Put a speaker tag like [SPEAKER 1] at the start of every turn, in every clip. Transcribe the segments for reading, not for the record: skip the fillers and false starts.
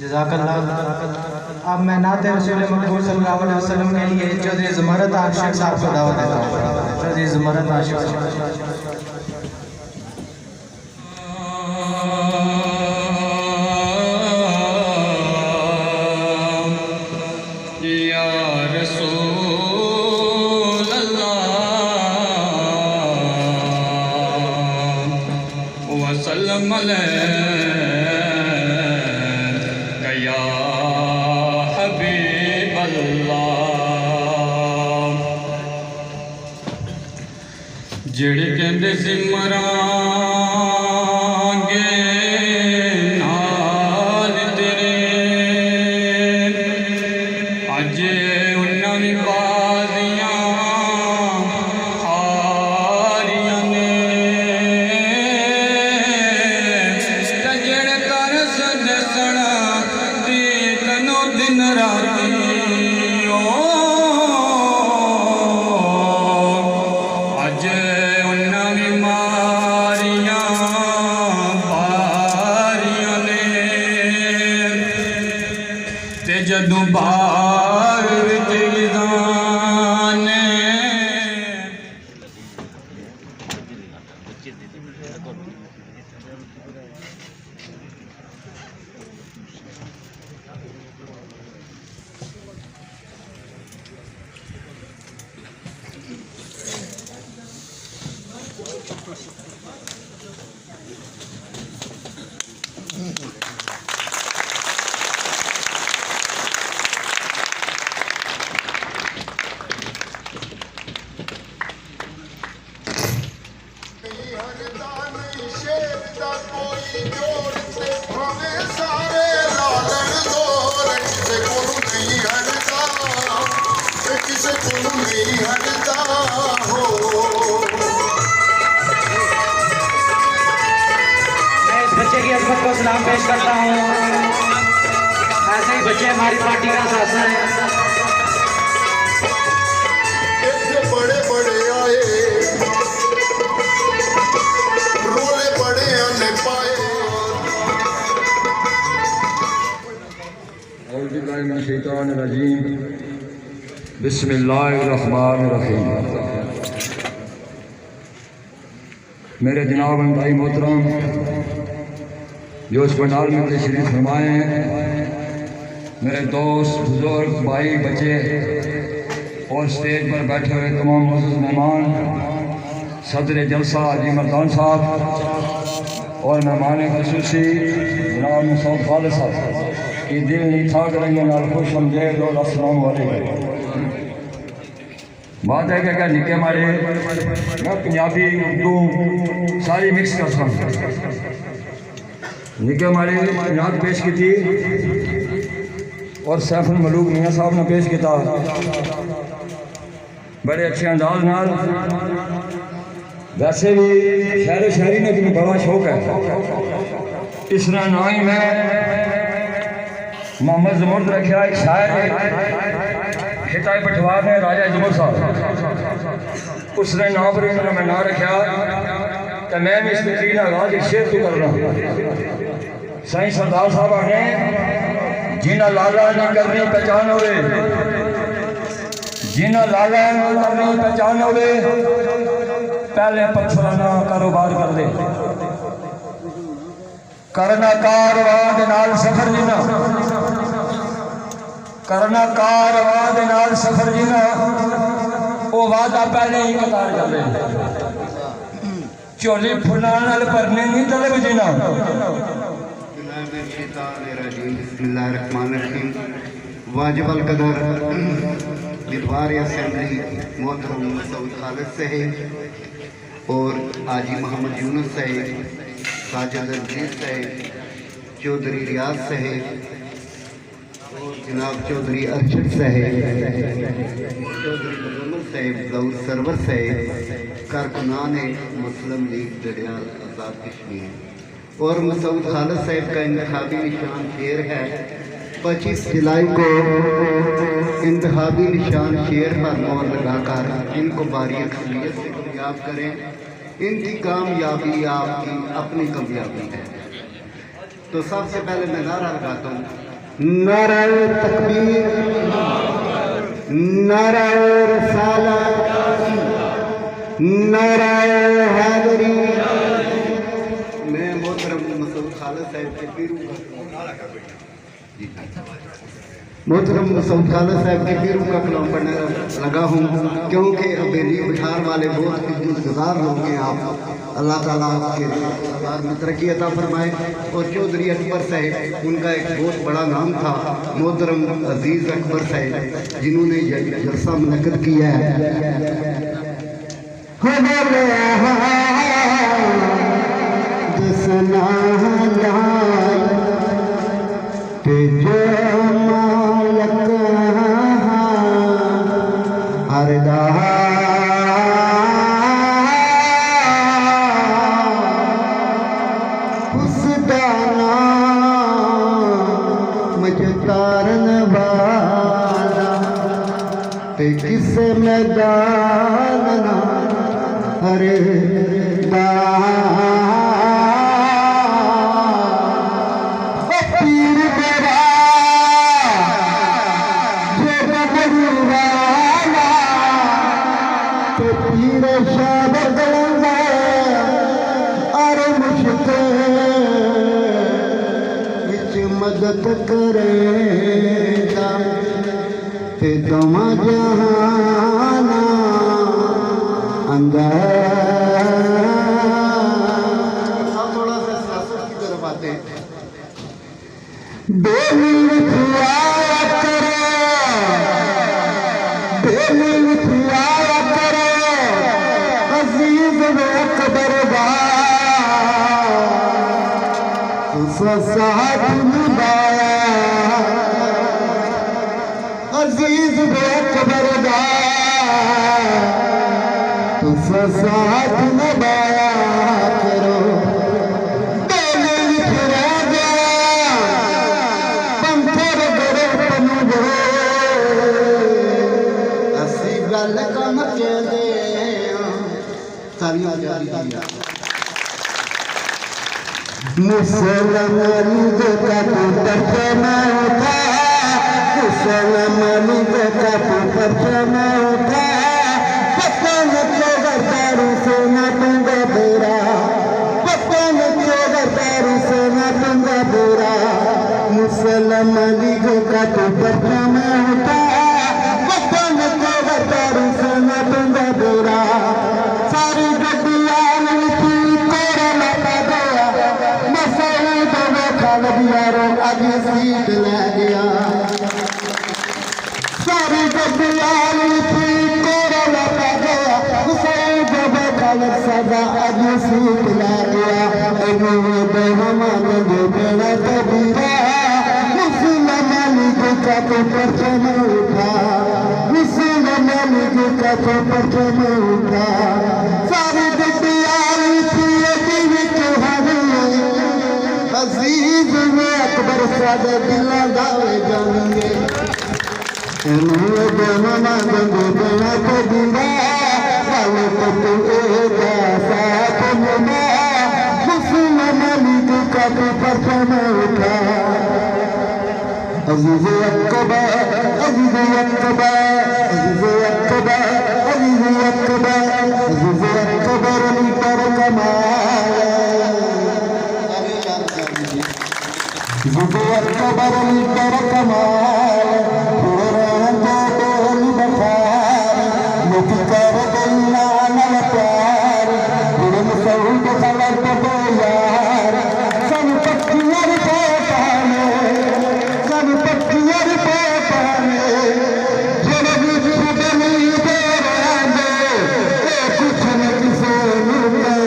[SPEAKER 1] जज़ाकल्लाह। अब मैं नाते रसूल मक़बूल सल्लल्लाहु अलैहि वसल्लम के लिए चौधरी ज़ुमरत आशिक़ साहब को दावत देता हूँ। चौधरी ज़ुमरत आशिक़ साहब।
[SPEAKER 2] या रसूल अल्लाह वसल्लम या हबीब अल्लाह। जेड़े कहंदे सिमरांगे नाल तेरे अज उन्हां दी बाजियां हारियां ने ते जेड़े तरस दसना दिन राती अज उन्हां दी मारियां बारियां ने ते जदों बार विच गिदाने
[SPEAKER 1] को सलाम पेश करता हूँ। ऐसे ही बच्चे हमारी पार्टी का हिस्सा है।
[SPEAKER 3] बड़े बड़े आए रोले बड़े आने पाए।
[SPEAKER 4] औज़ुबिल्लाहिमिनश्शैतानिर्रजीम बिस्मिल्लाहिर्रहमानिर्रहीम। मेरे जनाब अंताई मोहतरम जो इस पंडाल में तशरीफ फरमाए हैं, मेरे दोस्त बुजुर्ग भाई बच्चे और स्टेज पर बैठे हुए तमाम मुअज़्ज़ज़ मेहमान, सदर जलसा हाजी मर्दान साहब और मेहमान ख़ुसूसी जनाब मुसअद खालिद साहब की दिल नहीं था करेंगे नाल खुश हमदेद और अस्सलाम वालेकुम। बात है कि निके मारे मैं पंजाबी उर्दू सारी मिक्स कर सकता निके मारे नात पेश की थी और सैफुल मलूक मियाँ साहब ने पेश किया। बड़े अच्छे अंदाज नाल। वैसे भी शहर शायरी ने तुम्हें बड़ा शौक है। इस तरह ना ही मैं मोहम्मद जमुर्द रखा एक शायर हिताए पटवार ने राजा जमुर साहब उसने नाम पर इन्होंने मैं ना रखा तो मैं भी इस तकरीर आगाज एक शेर तो कर रहा हूँ। साईं सरदार साहब ने जिन्ना लाला ने करनी पहचान होवे, जिन्ना लाला ने करनी पहचान होवे पहले पत्थराना कारोबार कर दे। करना कारवां दे नाल सफर जिना, करना कारवां दे नाल सफर जिना वो वादा पहले ही कतार कर दे। झोली फुलां नाल भरने नहीं तलब जिना।
[SPEAKER 5] बिस्मिल्लाहिर्रहमानिर्रहीम। वाजिबल कदर दरबार असेंबली मोहतरम मसूद खालिद साहब और हाजी मोहम्मद यूनुस साहब, साजिद अजीज साहब, चौधरी रियाज साहब और जनाब चौधरी अरशद साहब, चौधरी मुजम्मिल साहब, दाऊद सरवर साहब, कारकुनान मुस्लिम लीग दरियाल आज़ाद कश्मीर और मसूद खालिद साहब का इंतखाबी निशान शेर है। 25 जुलाई को इंतखाबी निशान शेर पर मोहर लगाकर इनको बारीक अक़लियत से कामयाब करें। इनकी कामयाबी आपकी अपनी कामयाबी है। तो सबसे पहले मैं नारा लगाता हूँ, नारा तकबीर, नारा रिसालत, नारा हैदरी। मैं मोहतरम मसूद खालिद साहब के पीरू मोहतरम मसूद खालिद साहब के पीरू का कलाम पढ़ने लगा हूँ क्योंकि हवेली बिठार वाले बहुत इज्जतगुजार लोग हैं आप। अल्लाह ताला आपके दरबार में तरक्की अता फरमाए। और चौधरी अकबर साहब उनका एक बहुत बड़ा नाम था, मोहतरम अजीज़ अकबर साहब जिन्होंने जलसा मुनक़्क़िद किया है। किसे मैदान ना हरे पीर मेरा जो बबरूवाला तो पीर शाद गलंगा अरे मुश्किल विच मदद करेगा ते तमा जहाना अंदर। थोड़ा सा सियासत की तरफ आते हैं। बेली खुआया करो, बेली खुआया करो अजीज अकबर उसका साथ निभाया अजीज अकबर उसका साथ निभाया करो। मुसलमान का परचमा उठा, मुसलमान का परचमा उठा, पतन चौगरदारू सोना पंगा बोरा, पतन चौगरदारू सोना पंगा बोरा। मुसलमान का परचमा उठा, पतन चौगरदारू सोना पंगा बोरा। सारी आज सीट ले गया सारी गड्डियां तेरा लगा गया जब खालद सदा आज सीट ले गया। बेड़ा कबीरा मुसलमान का तो परचम उठा, मुसलमान का तो प्रथम उठा सारी दियार अजीज में अकबर सादे दिला दावे जाएंगे ना गंगे देना तो दिला वाले तो एगा साथ मुना मुसलमान लीग का तो प्रथम उठा अजीज अकबर अजीज अकबर अजीज अकबर अजीज अकबर अजीज अकबर अली पर कमाल अजीज अकबर अली पर कमाल बोल बखार लोग कर गईना नल प्यार बुरे सऊद खबर तो यार सब पक्षियों को पाने सब पक्षियों को पाने जब भी बनी दे कुछ न किसे मिले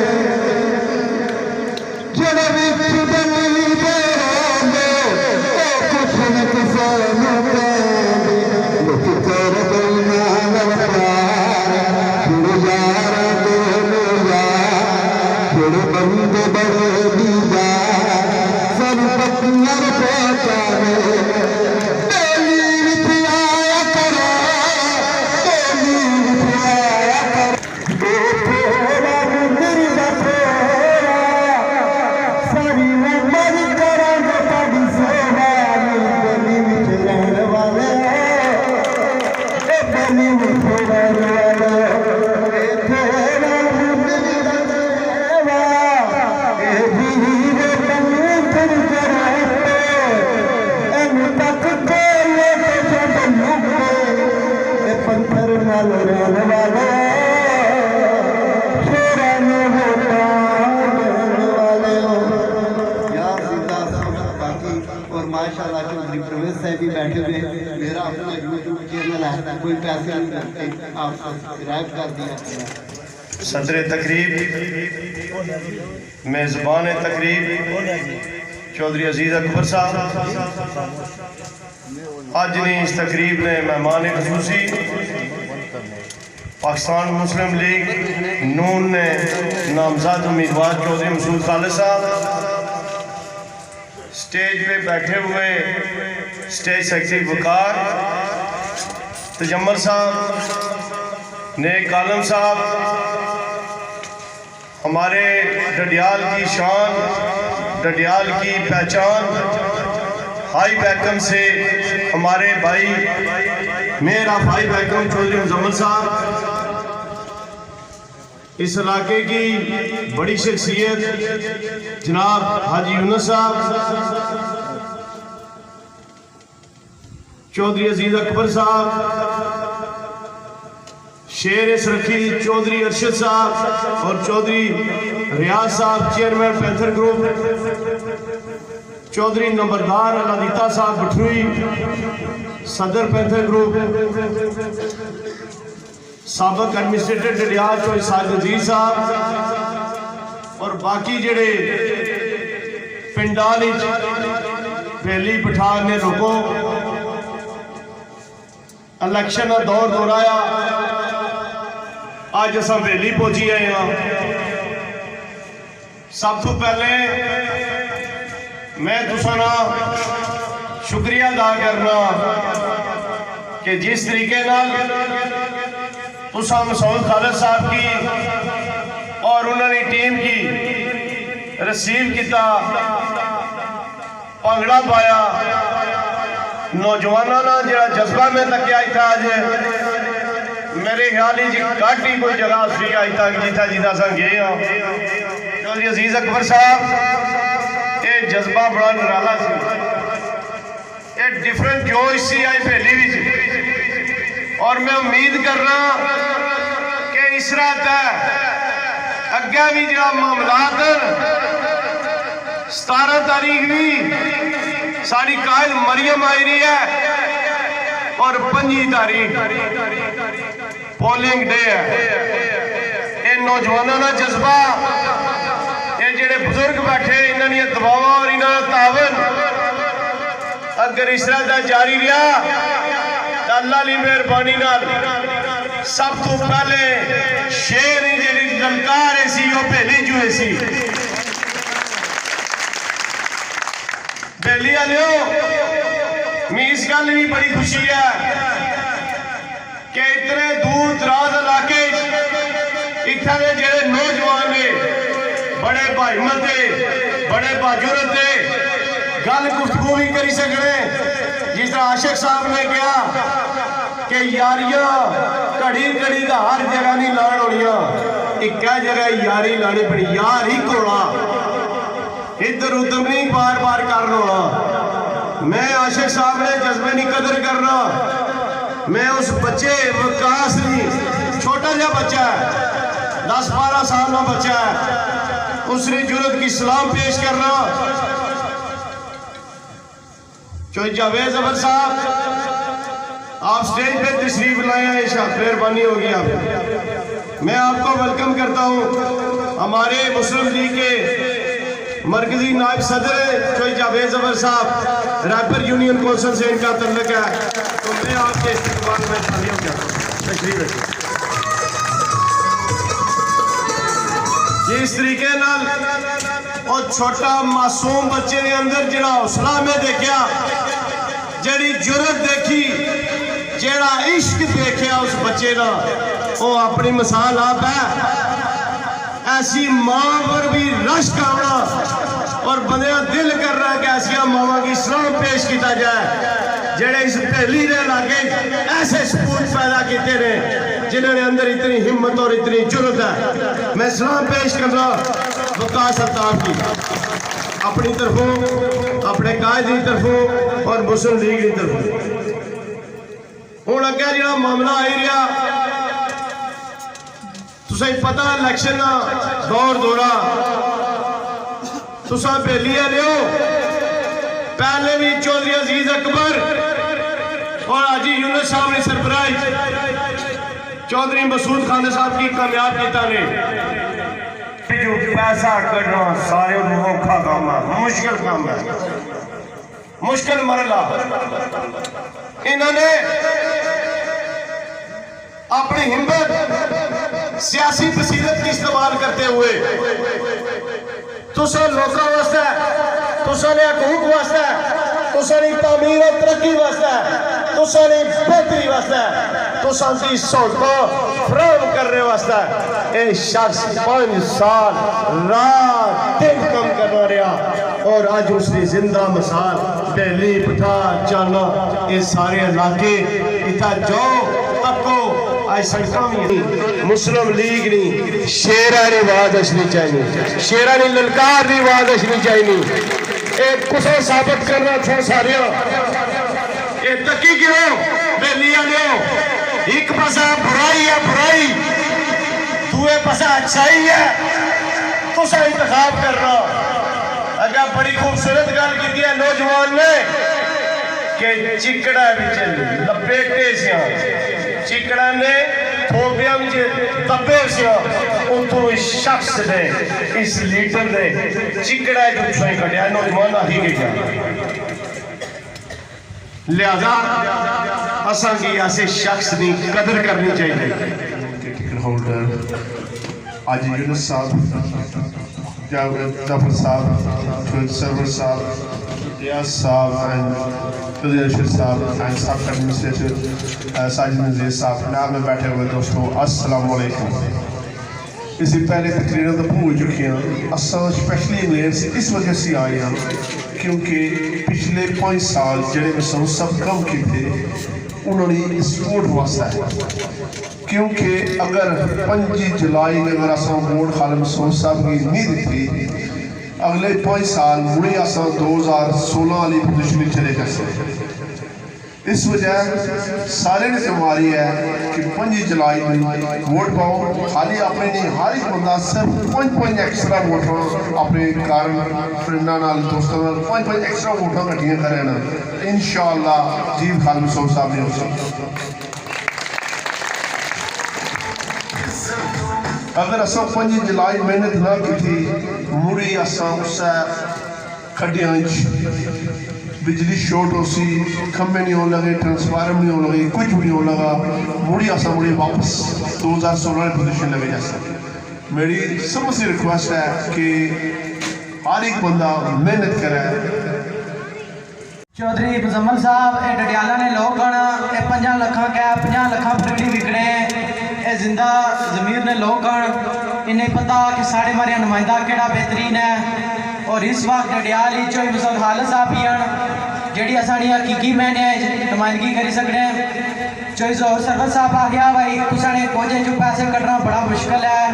[SPEAKER 5] जब भी बनी दे कुछ न किसे मिले लोग कर गईना नल प्यार बुरे यार बड़े बंदे बड़े दीदार सब पत्नियां पहचाने तेली विच आया करो तेली विच आया करो थोड़ा मेरी बथोरा सारी उम्र करांगे तेरी सेवा तेली विच रहने वाले तेली विच रहने वाले और माशाल्लाह चौधरी प्रवेश साहब भी बैठे हुए हैं। मेरा अपना यूट्यूब चैनल है, कोई पैसे नहीं लगते, आप सब्सक्राइब कर दिया।
[SPEAKER 6] सदर तकरीब मेज़बान तकरीब चौधरी अजीज़ अकबर साहब अज ने इस तकरीब ने मेहमान खसूसी पाकिस्तान मुस्लिम लीग नून ने नामजद उम्मीदवार चौधरी मसूद खालिद साहब स्टेज पे बैठे हुए स्टेज सेक्रेटरी वकार तजम्मल साहब नेक आलम साहब हमारे डडियाल की शान डडियाल की पहचान हाई बैकम से हमारे भाई मेयर ऑफ हाई बैकम चौधरी मुजम्मल साहब इस इलाके की बड़ी शख्सियत जनाब हाजी यूनुस साहब चौधरी अजीज अकबर साहब शेर सरखी चौधरी अरशद साहब और चौधरी रियाज साहब चेयरमैन पैंथर ग्रुप चौधरी नंबरदार अलादीता साहब बठरुई सदर पैंथर ग्रुप साबक एडमिनिस्ट्रेटर डडियाल चौधरी साजिद अजीज साहब और बाकी जेड़े पिंडां पहली पठान ने लोगों इलेक्शन का दौर दोहराया अज अस हवेली पहुंची आए हाँ। सब तो पहले मैं तुसां शुक्रिया अदा करना कि जिस तरीके तुसां मसूद खालिद साहब की और उन्होंने टीम की रिसीव किया भंगड़ा पाया नौजवानों का जो जज्बा मैं तकिया था अज मेरे ख्याल घट ही कोई जगह सी अज तक जिथा जिथा अस गए हाँ। चौधरी अजीज अकबर साहब ये जज्बा बड़ा निराला सी ये डिफरेंट जोश सी आई हवेली और मैं उम्मीद करना कि इस रात अगे भी जो मामलात 17 तारीख भी साड़ी कायल मरियम आई रही है और 25 तारीख पोलिंग डे है। ये नौजवानों का जज्बा ये जेडे बुजुर्ग बैठे इन्होंने दबाव और इन्होंने तावन अगर इस तरह का जारी रहा तो अल्लाह की मेहरबानी सब तो पहले शेर ही जी ललकार सी वो भेली जुए सी भेली आलियो मैं इस गल भी बड़ी खुशी है कि इतने दूर दराज इलाके इत्थे दे जेड़े नौजवान ने बड़े भाईमत दे बड़े बाजुरत दे गल गुफ्तगू भी करी सकने जिस तरह आशिक साहब ने कहा कि यारियां घड़ी घड़ी का हर जगह नहीं लान होनियां एक जगह यारी लानी पड़ी यार ही कोला इधर उधर नहीं बार बार करना होना मैं आशिक साहब ने जज्बे की कदर करना मैं उस बच्चे विकास नहीं छोटा जा बच्चा है 10-12 साल का बच्चा है उसने जुर्रत की सलाम पेश करना चो जावेद जफर साहब आप स्टेज पे तशरीफ लाए हैं मेहरबानी होगी आप मैं आपको वेलकम करता हूं हमारे मुस्लिम लीग के मरकजी नायब सदर चो जावेद जफर साहब रैपर यूनियन कौंसिल से इनका तल्लुक है तो मैं आपके इस्तेमाल में शामिल करता हूं तशरीफ रखिए जिस तरीके नाल और छोटा मासूम बच्चे के अंदर जड़ा हौसला में देखा जड़ी जुर्रत देखी जेड़ा इश्क देखा उस बच्चे का वो अपनी मिसाल आप है ऐसी मां पर भी रश्क आना और बंदा दिल कर रहा है कि ऐसिया मावा की सलाम पेश किया जाए जेड़े इस भेली के इलाके ऐसे सपूत पैदा किए ने जिन्होंने अंदर इतनी हिम्मत और इतनी जुर्रत है मैं सलाम पेश कर रहा वकास अल्ताफ की अपनी तरफों अपने कायद की तरफों और मुस्लिम लीग की तरफों हूँ अगे जो मामला आई रहा तुसें पता इलेक्शन का दौर दौरा तुसा बेली लियो पहले भी चौधरी अजीज अकबर और हाजी यूनुस साहब ने सरबराही चौधरी मसूद खान साहब की कामयाब किया ने जो पैसा कढ़ना सारे औखा काम है मुश्किल काम है मुश्किल मरला इन्होंने अपनी हिम्मत सियासी बसीरत की इस्तेमाल करते हुए तुसा लोगों वास्ते तुसा ने हकूक वास्ते तुसा ने तामीर और तरक्की वास्ते तुसा ने बेहतरी वास्ते तुसा की सहूलत फराहम करने वास्ते ये शख्स 5 साल रात दिन कम करना रहा और आज उसकी जिंदा मिसाल बेली पठा चाना ये सारे इलाके इतना जो तको आज सड़क मुस्लिम लीग नहीं शेरा ने आवाज असनी चाहिए शेरा ने ललकार की आवाज असनी चाहिए एक कुछ साबित करना था सारे ये तकी क्यों बेलिया लियो एक पासा बुराई है बुराई दूए पासा अच्छाई है तुसा इंतखाब करना अगर बड़ी खूबसूरत गल की है नौजवान ने कि चिकड़ा लपेटे से चिकड़ा ने थोबिया दबे से उतों इस शख्स ने इस लीडर ने चिकड़ा जो कटिया नौजवान ही गया लिहाजा असा की ऐसे शख्स की कदर करनी चाहिए
[SPEAKER 3] टिकट होल्डर आज यूनुस साहब जफर साहब सरवर साहब रियाज साहब एंड Rashid साहब एंड सब एडमिनिस्ट्रेटर साजिद नज़ीर साहब नाम में बैठे हुए दोस्तों अस्सलाम वालेकुम इससे पहले तकरीरें तो भूल चुकी हैं असा स्पेशली इंग्लैंड से इस वजह से आए हैं क्योंकि पिछले 5 साल जड़े में सब कम किए थे उन्होंने सपोर्ट वास्ता है क्योंकि अगर 5 जुलाई में अगर असा वोट खालिद मसूद साहब की नहीं दी अगले 5 साल मुड़े असा 2016 वाली पोजिशन चले जाते इस वजह सारे ने जिम्मेवारी है कि 5 जुलाई वोट पाओ खाली अपने नहीं हर एक बंदा सिर्फ 5 एक्स्ट्रा वोट अपने कारण फ्रेंडा दोस्तों 5 एक्स्ट्रा वोटा कट्ठियां करें इंशाअल्लाह जीत खालिद मसूद साहब ने अगर असा 5 जुलाई मेहनत ना की थी मुड़ी असा उस खड्डियां बिजली शॉर्ट हो सी, खम्भे नहीं होने लगे, ट्रांसफार्मर नहीं होने लगे, कुछ भी नहीं होने लगा, मुड़ी आसा मुड़ी वापस 2016 में पोजीशन लगे जैसा। मेरी सबसे रिक्वेस्ट है कि हर एक बंदा मेहनत करे।
[SPEAKER 1] चौधरी मुजम्मल साहब ये डडियाला ने लोग गण 50 लखा कै 50 लखा फरड़ी विकने ये जिंदा जमीर ने लोग गण इन्हें पता कि साढ़े मारे नुमाइंदा केड़ा बेहतरीन है। और इस वक्त डडियाल ही चोई मुसल खालिद साहब ही हैं जेड़ी असानी हकीकी मैंने नुमाइंदगी करी सकने। चोई जोर सरवर साहब आ गया भाई तुसाने कोजे जो पैसे कटना बड़ा मुश्किल है।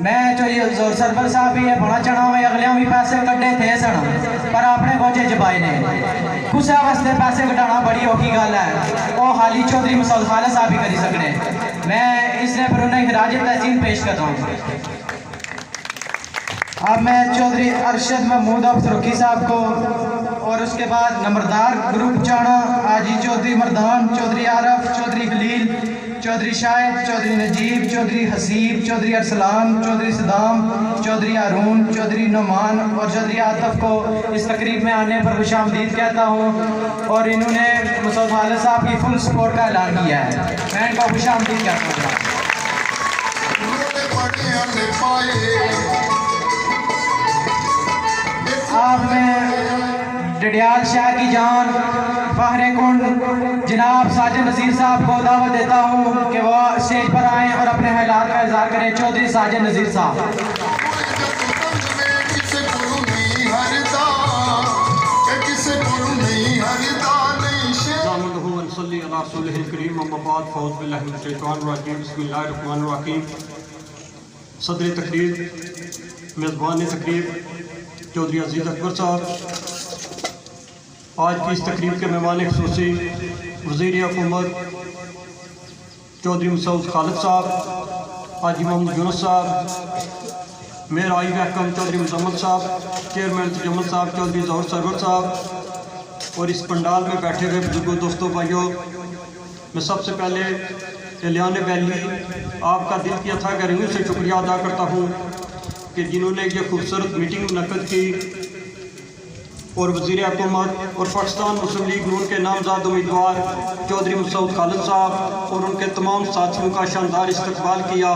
[SPEAKER 1] मैं चोई जोर सरवर साहब भी है बड़ा चढ़ा हुए अगले भी पैसे कटे थे सन पर अपने कोजे जबाई ने कुछ वास्ते पैसे कटाना बड़ी औखी गल है। वो हाली चौधरी मुसल खालिद साहब ही करी सकने। मैं इसने पर उन्हें खराज तहसीन पेश करता हूँ। अब मैं चौधरी अरशद महमूद अफसरुखी साहब को और उसके बाद नंबरदार ग्रुप चाणा आजी चौधरी मरदान, चौधरी आरफ, चौधरी खलील, चौधरी शाहिद, चौधरी नजीब, चौधरी हसीब, चौधरी अरसलान, चौधरी सदाम, चौधरी हारून, चौधरी नुमान और चौधरी आतफ को इस तकरीब में आने पर खुशामदीद कहता हूँ। और इन्होंने मुसल खालिद साहब की फुल सपोर्ट का ऐलान किया है। मैं इनको खुशामदीद कहता हूँ। अब मैं डडियाल शाह की जान फहरे कुंड जनाब साजिद नज़ीर साहब को दावत देता हूँ कि वह स्टेज पर आएँ और अपने हालात का इज़हार करें। चौधरी साजिद नज़ीर साहब।
[SPEAKER 7] सदर तकरीर मेज़बान तकरीब चौधरी अजीज़ अकबर साहब, आज की इस तकरीब के मेहमान ख़ुसूसी वज़ीर हुकूमत चौधरी मसूद खालिद साहब, हाजी मोहम्मद यूनुस साहब, मेयर आई महकम चौधरी मुजम्मल साहब, चेयरमैन तजम्मल साहब, चौधरी जोहर सरवर साहब और इस पंडाल में बैठे हुए बुजुर्गों, दोस्तों, भाइयों, मैं सबसे पहले एलियान वैली आपका दिल की अथाह गहराइयों से शुक्रिया अदा करता हूँ कि जिन्होंने ये खूबसूरत मीटिंग मुनक़्क़द की और वज़ीर हुकूमत और पाकिस्तान मुस्लिम लीग नून के नामज़द उम्मीदवार चौधरी मसूद खालिद साहब और उनके तमाम साथियों का शानदार इस्तकबाल किया।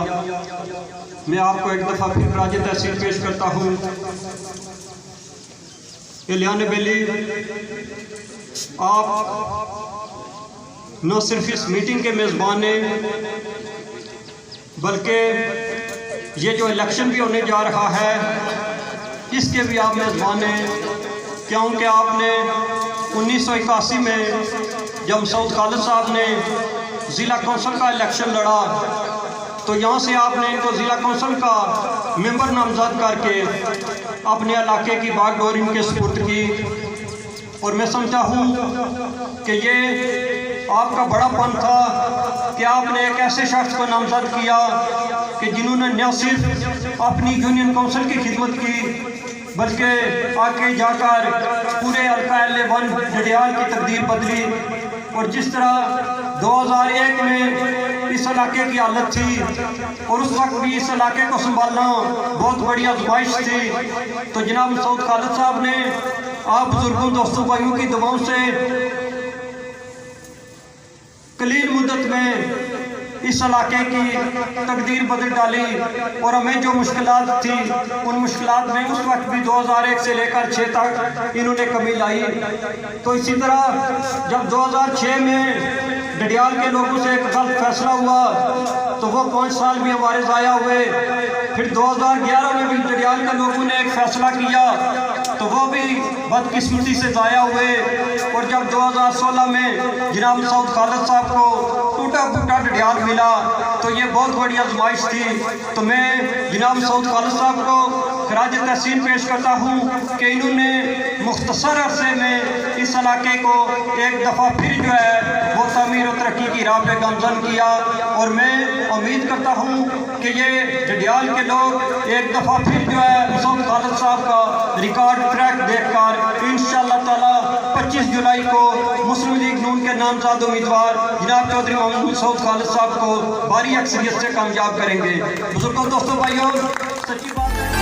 [SPEAKER 7] मैं आपको एक दफ़ा फिर खराज तहसीन पेश करता हूँ। एलियान वैली, आप न सिर्फ इस मीटिंग के मेज़बान हैं बल्कि ये जो इलेक्शन भी होने जा रहा है इसके भी आप मेज़बान हैं, क्योंकि आपने 1981 में जब मसूद खालिद साहब ने ज़िला कौंसिल का इलेक्शन लड़ा तो यहाँ से आपने इनको ज़िला कौंसिल का मेंबर नामज़द करके अपने इलाके की बागडोर इनके सुपुर्द की। और मैं समझता हूँ कि ये आपका बड़ापन था कि आपने एक ऐसे शख्स को नामज़द किया कि जिन्होंने न सिर्फ अपनी यूनियन काउंसिल की खिदमत की बल्कि आगे जाकर पूरे हल्का L1 डडियाल की तकदीर बदली। और जिस तरह 2001 में इस इलाके की हालत थी और उस वक्त भी इस इलाके को संभालना बहुत बड़ी आजमाइश थी, तो जनाब मसूद खालिद साहब ने आप बुजुर्गों, दोस्तों, भाइयों की दुआओं से कलील मुद्दत में इस इलाके की तकदीर बदल डाली और हमें जो मुश्किलात थी उन मुश्किलात में उस वक्त भी 2001 से लेकर 6 तक इन्होंने कमी लाई। तो इसी तरह जब 2006 में डडियाल के लोगों से एक गलत फैसला हुआ तो वो 5 साल भी हमारे ज़ाया हुए। फिर 2011 में भी डडियाल के लोगों ने एक फ़ैसला किया तो वो भी बदकिस्मती से ज़ाया हुए। और जब 2016 में जनाब मसूद खालिद साहब को टूटा फूटा डडियाल मिला तो ये बहुत बड़ी आजमाइश थी। तो मैं जनाब मसूद खालिद साहब को खराज तहसीन पेश करता हूँ कि इन्होंने मुख्तसर अरसे में इस इलाके को एक दफ़ा फिर जो है वो तमीर और तरक्की की राह पे गामज़न किया। और मैं उम्मीद करता हूँ कि ये डडियाल के लोग एक दफ़ा फिर जो है मसूद खालिद साहब का रिकॉर्ड ट्रैक देखकर इंशाअल्लाह ताला 25 जुलाई को मुस्लिम लीग नून के नामज़द उम्मीदवार जनाब चौधरी मोहम्मद मसूद खालिद साहब को भारी अक्सरियत से कामयाब करेंगे। बुजुर्गों, दोस्तों, भाइयों, सच्ची बात है।